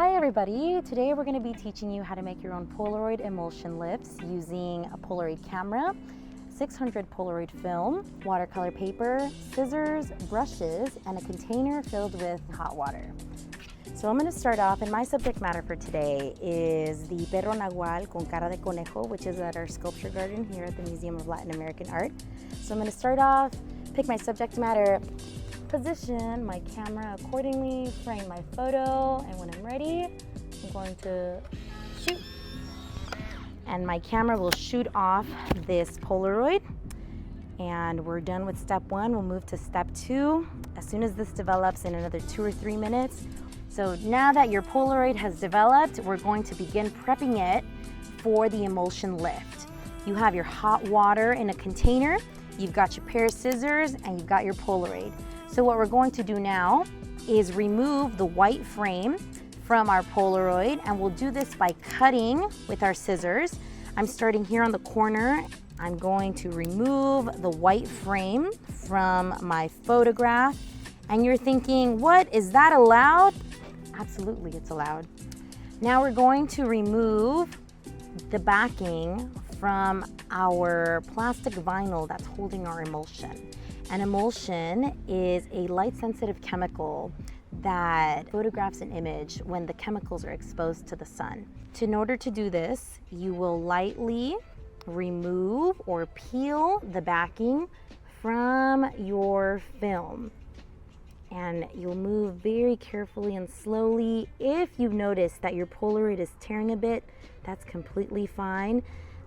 Hi everybody! Today we're going to be teaching you how to make your own Polaroid emulsion lifts using a Polaroid camera, 600 Polaroid film, watercolor paper, scissors, brushes, and a container filled with hot water. So I'm going to start off, and my subject matter for today is the perro nagual con cara de conejo, which is at our sculpture garden here at the Museum of Latin American Art. So I'm going to start off, pick my subject matter, position my camera accordingly, frame my photo, and when I'm ready, I'm going to shoot. And my camera will shoot off this Polaroid. And we're done with step one. We'll move to step two as soon as this develops in another 2 or 3 minutes. So now that your Polaroid has developed, we're going to begin prepping it for the emulsion lift. You have your hot water in a container, you've got your pair of scissors, and you've got your Polaroid. So what we're going to do now is remove the white frame from our Polaroid, and we'll do this by cutting with our scissors. I'm starting here on the corner. I'm going to remove the white frame from my photograph. And you're thinking, what, is that allowed? Absolutely, it's allowed. Now we're going to remove the backing from our plastic vinyl that's holding our emulsion. An emulsion is a light-sensitive chemical that photographs an image when the chemicals are exposed to the sun. In order to do this, you will lightly remove or peel the backing from your film. And you'll move very carefully and slowly. If you notice that your Polaroid is tearing a bit, that's completely fine.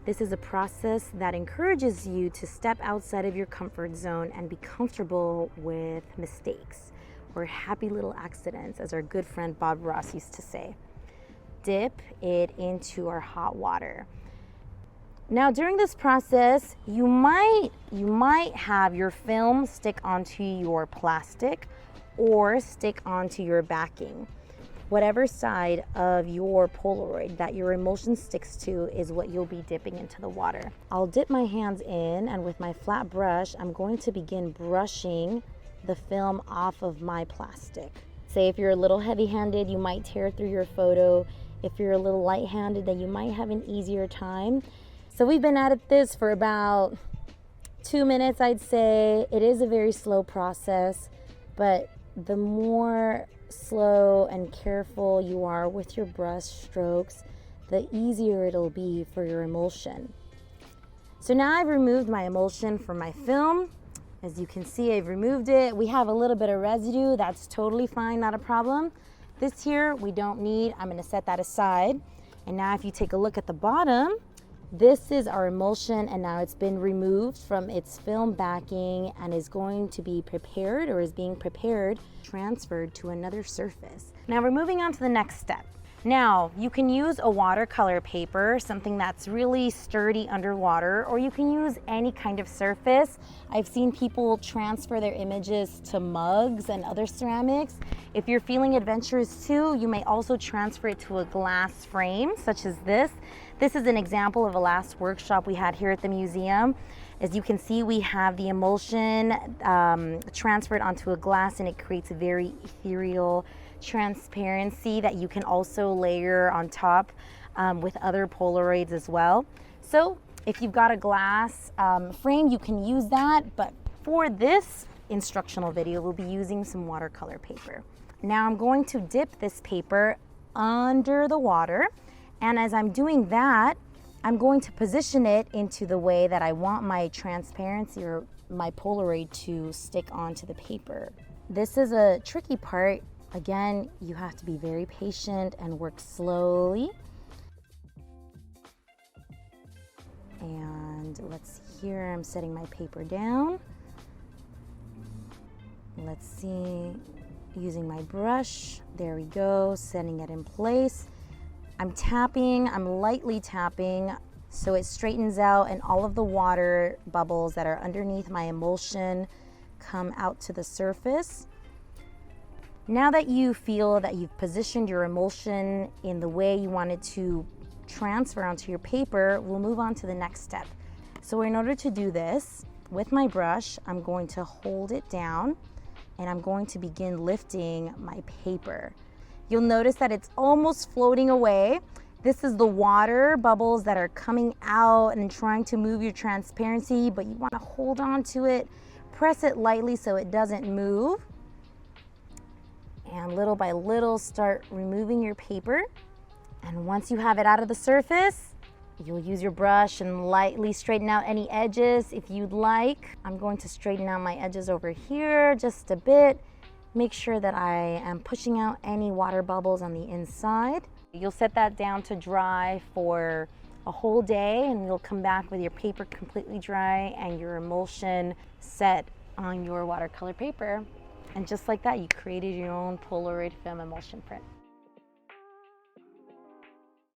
This is a process that encourages you to step outside of your comfort zone and be comfortable with mistakes or happy little accidents, as our good friend Bob Ross used to say. Dip it into our hot water. Now during this process, you might have your film stick onto your plastic or stick onto your backing. Whatever side of your Polaroid that your emulsion sticks to is what you'll be dipping into the water. I'll dip my hands in, and with my flat brush, I'm going to begin brushing the film off of my plastic. Say if you're a little heavy-handed, you might tear through your photo. If you're a little light-handed, then you might have an easier time. So we've been at this for about 2 minutes, I'd say. It is a very slow process, but the more slow and careful you are with your brush strokes, the easier it'll be for your emulsion. So now I've removed my emulsion from my film. As you can see, I've removed it. We have a little bit of residue. That's totally fine, not a problem. This here we don't need. I'm going to set that aside. And now if you take a look at the bottom, this is our emulsion, and now it's been removed from its film backing and is going to be prepared, or is being prepared, transferred to another surface. Now we're moving on to the next step. Now you can use a watercolor paper, something that's really sturdy underwater, or you can use any kind of surface. I've seen people transfer their images to mugs and other ceramics. If you're feeling adventurous too, you may also transfer it to a glass frame, such as this. This is an example of a last workshop we had here at the museum. As you can see, we have the emulsion transferred onto a glass, and it creates a very ethereal transparency that you can also layer on top with other Polaroids as well. So if you've got a glass frame, you can use that, but for this instructional video, we'll be using some watercolor paper. Now I'm going to dip this paper under the water, and as I'm doing that, I'm going to position it into the way that I want my transparency or my Polaroid to stick onto the paper. This is a tricky part. Again, you have to be very patient and work slowly. And let's see here, I'm setting my paper down. Let's see, using my brush, there we go, setting it in place. I'm lightly tapping so it straightens out, and all of the water bubbles that are underneath my emulsion come out to the surface. Now that you feel that you've positioned your emulsion in the way you want it to transfer onto your paper, we'll move on to the next step. So in order to do this, with my brush, I'm going to hold it down, and I'm going to begin lifting my paper. You'll notice that it's almost floating away. This is the water bubbles that are coming out and trying to move your transparency, but you want to hold on to it, press it lightly so it doesn't move. And little by little, start removing your paper. And once you have it out of the surface, you'll use your brush and lightly straighten out any edges if you'd like. I'm going to straighten out my edges over here just a bit. Make sure that I am pushing out any water bubbles on the inside. You'll set that down to dry for a whole day, and you'll come back with your paper completely dry and your emulsion set on your watercolor paper. And just like that, you created your own Polaroid film emulsion print.